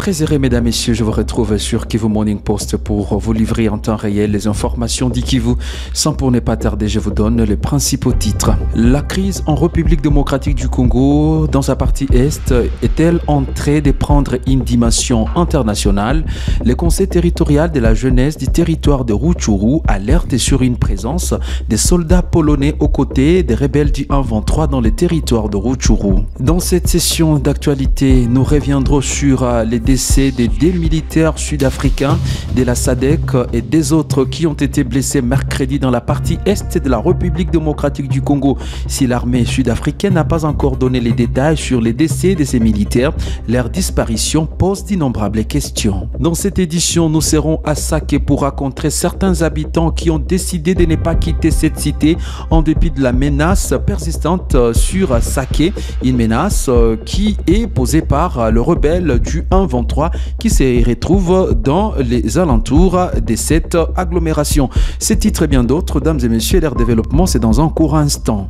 Très heureux, mesdames, messieurs, je vous retrouve sur Kivu Morning Post pour vous livrer en temps réel les informations d'Ikivu. Sans pour ne pas tarder, je vous donne les principaux titres. La crise en République démocratique du Congo, dans sa partie Est, est-elle en train de prendre une dimension internationale? Le Conseil territorial de la jeunesse du territoire de Rutshuru alerte sur une présence des soldats polonais aux côtés des rebelles du 123 dans les territoires de Rutshuru. Dans cette session d'actualité, nous reviendrons sur les décès des deux militaires sud-africains de la SADC et des autres qui ont été blessés mercredi dans la partie est de la République démocratique du Congo. Si l'armée sud-africaine n'a pas encore donné les détails sur les décès de ces militaires, leur disparition pose d'innombrables questions. Dans cette édition, nous serons à Sake pour rencontrer certains habitants qui ont décidé de ne pas quitter cette cité en dépit de la menace persistante sur Sake, une menace qui est posée par le rebelle du 123 qui se retrouve dans les alentours de cette agglomération. Ces titres et bien d'autres, dames et messieurs, leur développement, c'est dans un court instant.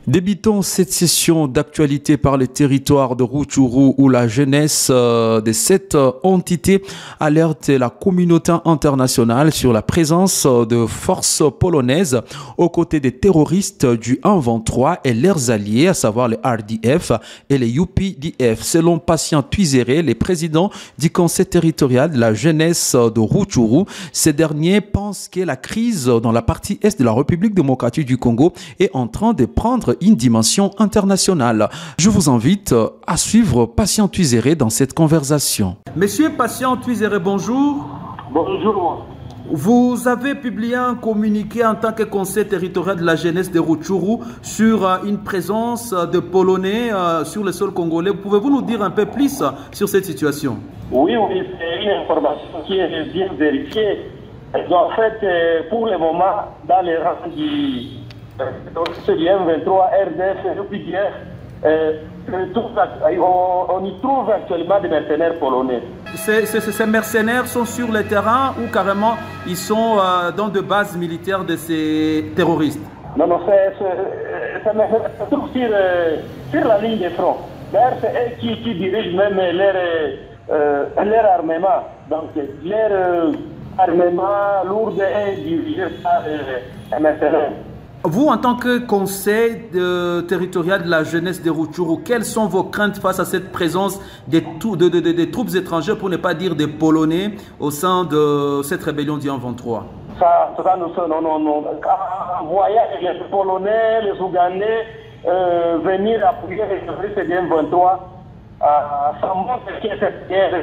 Débutons cette session d'actualité par le territoire de Rutshuru où la jeunesse de cette entité alerte la communauté internationale sur la présence de forces polonaises aux côtés des terroristes du 123 et leurs alliés, à savoir les RDF et les UPDF. Selon Patient Twizere, les présidents du Conseil territorial de la jeunesse de Rutshuru, ces derniers pensent que la crise dans la partie est de la République démocratique du Congo est en train de prendre une dimension internationale. Je vous invite à suivre Patient Twizere dans cette conversation. Monsieur Patient Twizere, bonjour. Bonjour. Vous avez publié un communiqué en tant que conseil territorial de la jeunesse de Rutshuru sur une présence de Polonais sur le sol congolais. Pouvez-vous nous dire un peu plus sur cette situation? Oui, c'est une information qui est bien vérifiée. En fait, pour le moment, dans les rangs du M23, RDF et UPDF, on y trouve actuellement des mercenaires polonais. Ces mercenaires sont sur le terrain ou carrément ils sont dans de bases militaires de ces terroristes? Non, ça se trouve sur la ligne de front. D'ailleurs, c'est eux qui dirigent même leur armement. Donc, leur armement lourd est dirigé par les mercenaires. Vous, en tant que conseil territorial de la jeunesse de Rutshuru, quelles sont vos craintes face à cette présence des troupes étrangères, pour ne pas dire des Polonais, au sein de cette rébellion du 123? Non. En voyant les Polonais, les Ougandais venir appuyer les terroristes du 123, ça montre que cette guerre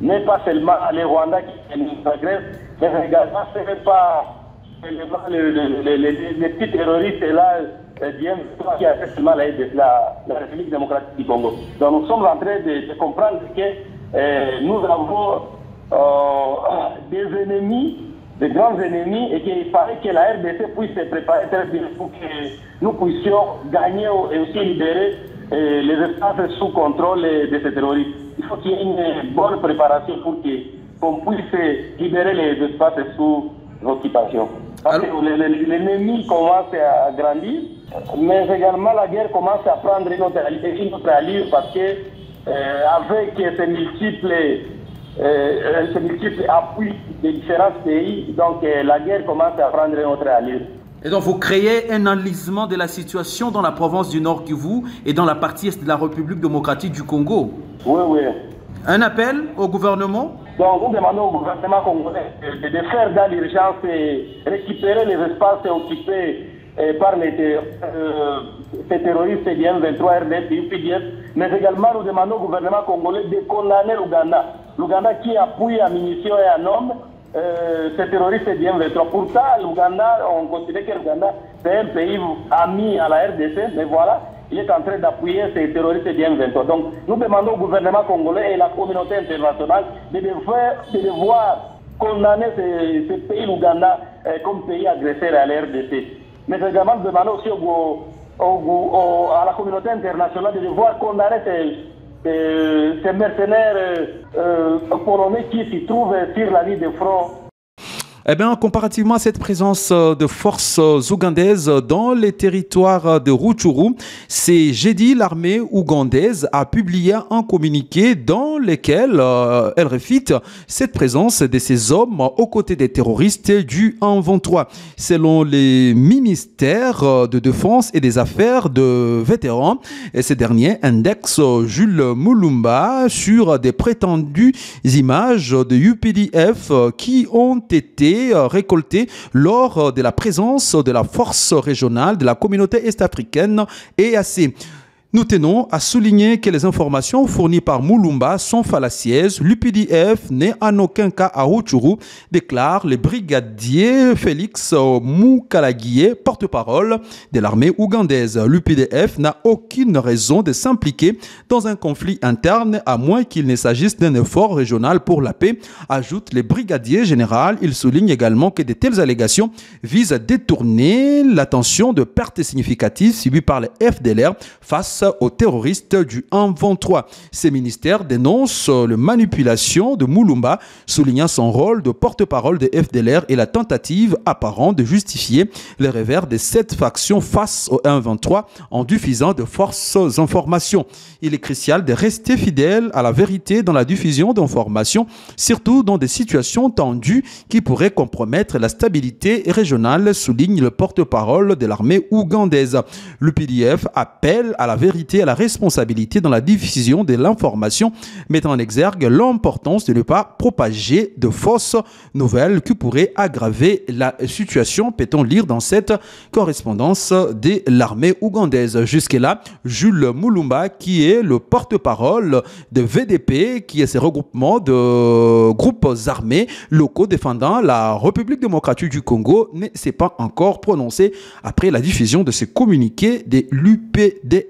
n'est pas seulement les Rwandais qui nous agressent, mais également ce n'est pas les petits terroristes là qui attaquent seulement la République démocratique du Congo. Donc nous sommes en train de comprendre que nous avons des ennemis, de grands ennemis, et qu'il fallait que la RDC puisse se préparer très bien pour que nous puissions gagner et aussi libérer les espaces sous contrôle de ces terroristes. Il faut qu'il y ait une bonne préparation pour qu'on puisse libérer les espaces sous occupation. Parce que l'ennemi commence à grandir, mais également la guerre commence à prendre une autre allure parce que avec ces multiples appuis de différents pays, donc la guerre commence à prendre une autre allure. Et donc vous créez un enlisement de la situation dans la province du Nord Kivu et dans la partie est de la République démocratique du Congo. Oui. Un appel au gouvernement? Donc nous demandons au gouvernement congolais de faire dans l'urgence et récupérer les espaces occupés par ces terroristes du M23, RDF, UPDF, mais également nous demandons au gouvernement congolais de condamner l'Ouganda. L'Ouganda qui appuie à munitions et à hommes ces terroristes du M23. Pourtant, l'Ouganda, on considère que l'Ouganda c'est un pays ami à la RDC, mais voilà, il est en train d'appuyer ces terroristes du M23. Donc, nous demandons au gouvernement congolais et la communauté internationale de devoir condamner ce pays, l'Ouganda, comme pays agresseur à la RDC. Mais également, nous demandons aussi à la communauté internationale de devoir condamner ces mercenaires polonais qui s'y trouvent sur la ligne de front. Eh bien, comparativement à cette présence de forces ougandaises dans les territoires de Rutshuru, c'est jeudi, l'armée ougandaise a publié un communiqué dans lequel elle réfute cette présence de ces hommes aux côtés des terroristes du 1-23. Selon les ministères de Défense et des Affaires de vétérans, ces derniers indexent Jules Mulumba sur des prétendues images de UPDF qui ont été récoltées lors de la présence de la force régionale de la communauté est-africaine EAC. Nous tenons à souligner que les informations fournies par Mulumba sont fallacieuses. L'UPDF n'est en aucun cas à Rutshuru, déclare le brigadier Félix Mukalagié, porte-parole de l'armée ougandaise. L'UPDF n'a aucune raison de s'impliquer dans un conflit interne, à moins qu'il ne s'agisse d'un effort régional pour la paix, ajoute le brigadier général. Il souligne également que de telles allégations visent à détourner l'attention de pertes significatives subies par les FDLR face aux terroristes du 1-23. Ces ministères dénoncent la manipulation de Mulumba, soulignant son rôle de porte-parole des FDLR et la tentative apparente de justifier le revers de cette faction face au 1-23 en diffusant de fausses informations. Il est crucial de rester fidèle à la vérité dans la diffusion d'informations, surtout dans des situations tendues qui pourraient compromettre la stabilité régionale, souligne le porte-parole de l'armée ougandaise. L'UPDF appelle à la vérité et à la responsabilité dans la diffusion de l'information, mettant en exergue l'importance de ne pas propager de fausses nouvelles qui pourraient aggraver la situation, peut-on lire dans cette correspondance de l'armée ougandaise. Jusque-là, Jules Mulumba, qui est le porte-parole de VDP, qui est ce regroupement de groupes armés locaux défendant la République démocratique du Congo, ne s'est pas encore prononcé après la diffusion de ce communiqué de l'UPDF.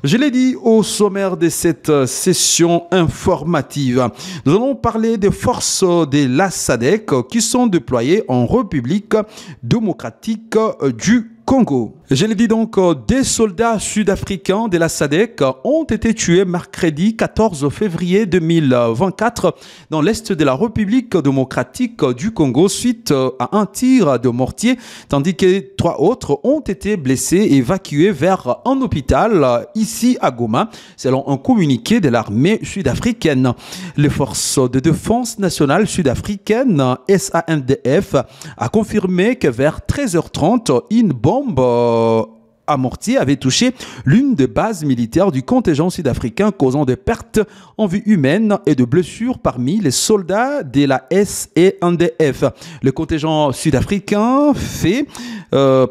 Je l'ai dit au sommaire de cette session informative. Nous allons parler des forces de la SADC qui sont déployées en République démocratique du Congo. Je l'ai dit donc, des soldats sud-africains de la SADC ont été tués mercredi 14 février 2024 dans l'est de la République démocratique du Congo suite à un tir de mortier, tandis que 3 autres ont été blessés et évacués vers un hôpital ici à Goma, selon un communiqué de l'armée sud-africaine. Les forces de défense nationale sud-africaine, SANDF, a confirmé que vers 13h30, une bombe à mortier avait touché l'une des bases militaires du contingent sud-africain, causant des pertes en vie humaine et de blessures parmi les soldats de la SANDF. Le contingent sud-africain fait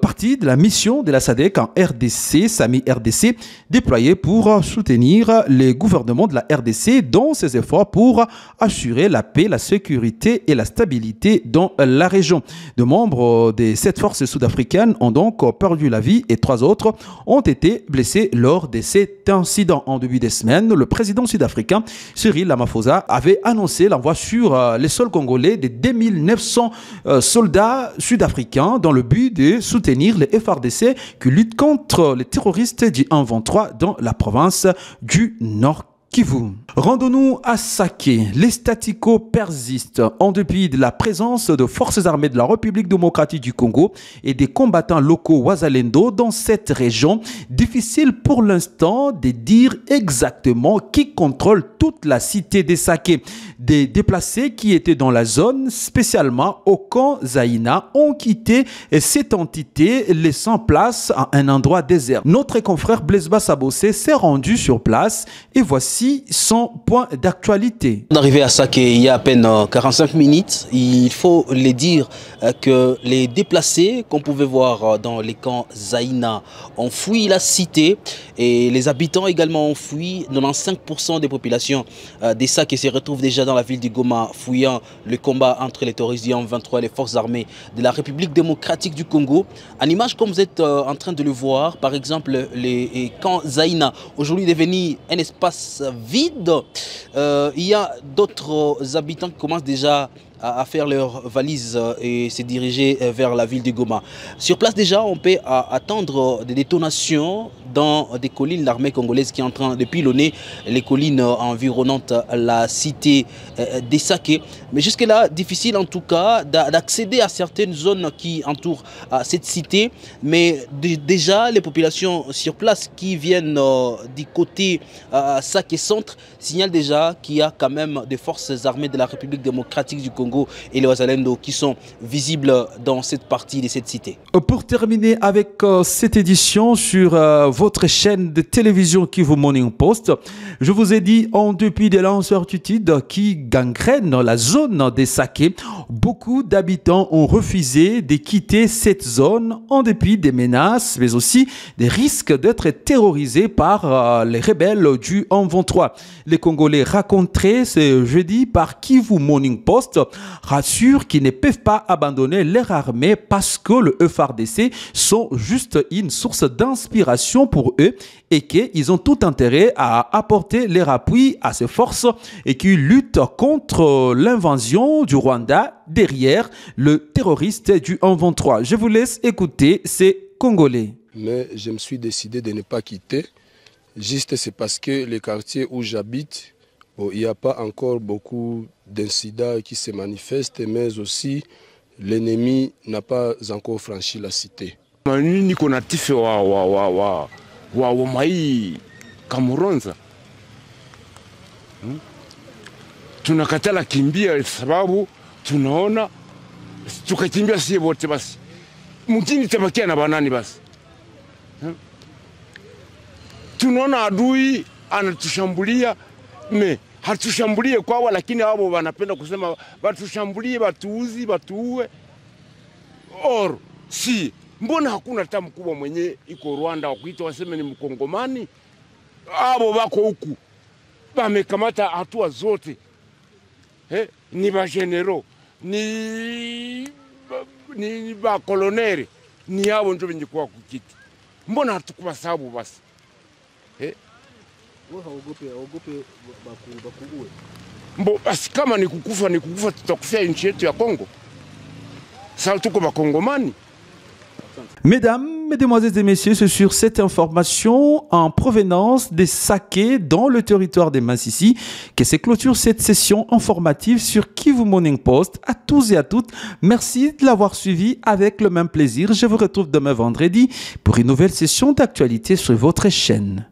partie de la mission de la SADC en RDC, SAMI RDC, déployée pour soutenir les gouvernements de la RDC dans ses efforts pour assurer la paix, la sécurité et la stabilité dans la région. De membres de cette force sud-africaine ont donc perdu la vie et 3 autres ont été blessés lors de cet incident. En début de semaine, le président sud-africain Cyril Ramaphosa avait annoncé l'envoi sur les sols congolais de 2900 soldats sud-africains dans le but de soutenir les FARDC qui luttent contre les terroristes du 1-23 dans la province du Nord Kivu. Rendons-nous à Saké. Les staticos persistent en dépit de la présence de forces armées de la République démocratique du Congo et des combattants locaux Wazalendo dans cette région. Difficile pour l'instant de dire exactement qui contrôle toute la cité de Saké. Des déplacés qui étaient dans la zone, spécialement au camp Zaïna, ont quitté cette entité, laissant place à un endroit désert. Notre confrère Blaise Bassabossé s'est rendu sur place et voici son point d'actualité. D'arriver à Saké il y a à peine 45 minutes, il faut le dire que les déplacés qu'on pouvait voir dans les camps Zaïna ont fui la cité et les habitants également ont fui. 95% des populations des Saké se retrouvent déjà dans la ville de Goma, fouillant le combat entre les terroristes du 1-23 et les forces armées de la République démocratique du Congo. En image comme vous êtes en train de le voir, par exemple les camps Zaïna, aujourd'hui devenu un espace vide. Il y a d'autres habitants qui commencent déjà à faire leurs valises et se diriger vers la ville de Goma. Sur place déjà, on peut attendre des détonations dans des collines, l'armée congolaise qui est en train de pilonner les collines environnantes la cité des saquets. Mais jusque-là, difficile en tout cas d'accéder à certaines zones qui entourent cette cité. Mais déjà, les populations sur place qui viennent du côté Saké Centre signalent déjà qu'il y a quand même des forces armées de la République démocratique du Congo et les Wazalendo qui sont visibles dans cette partie de cette cité. Pour terminer avec cette édition sur votre chaîne de télévision Kivu Morning Post, je vous ai dit, en dépit des l'incertitude qui gangrène la zone des Saké, beaucoup d'habitants ont refusé de quitter cette zone en dépit des menaces, mais aussi des risques d'être terrorisés par les rebelles du M23. Les Congolais racontés ce jeudi par Kivu Morning Post rassurent qu'ils ne peuvent pas abandonner leur armée parce que le FARDC sont juste une source d'inspiration pour eux et qu'ils ont tout intérêt à apporter leur appui à ces forces et qui luttent contre l'invasion du Rwanda derrière le terroriste du M23. Je vous laisse écouter ces Congolais. Mais je me suis décidé de ne pas quitter. Juste c'est parce que les quartiers où j'habite, il n'y a pas encore beaucoup d'incidents qui se manifestent, mais aussi l'ennemi n'a pas encore franchi la cité. Tunakatala kimbia sababu tunaona tukakimbia sie wote basi mjini tabakia na banani basi tunaona adui anatushambulia me hatushambulie kwao, lakini wao wanapenda kusema batushambulie, batuuzi, batuue. Or si mbona hakuna hata mkubwa mwenye iko Rwanda wakuita waseme ni mkongomani? Abo bako huku bamekamata hatua zote. Ni ba generaux, ni ba koloneli, ni hao ndio wenye kwa kukiti. Mbona hatukuwa sababu basi? Wewe haogope bakuue. Mbo basi kama ni kukufa tutakufia nchi yetu ya Kongo. Sasa tuko bakongomani. Mesdames, mesdemoiselles et messieurs, c'est sur cette information en provenance des Saké dans le territoire des Massissi que se clôture cette session informative sur Kivu Morning Post. À tous et à toutes, merci de l'avoir suivi avec le même plaisir. Je vous retrouve demain vendredi pour une nouvelle session d'actualité sur votre chaîne.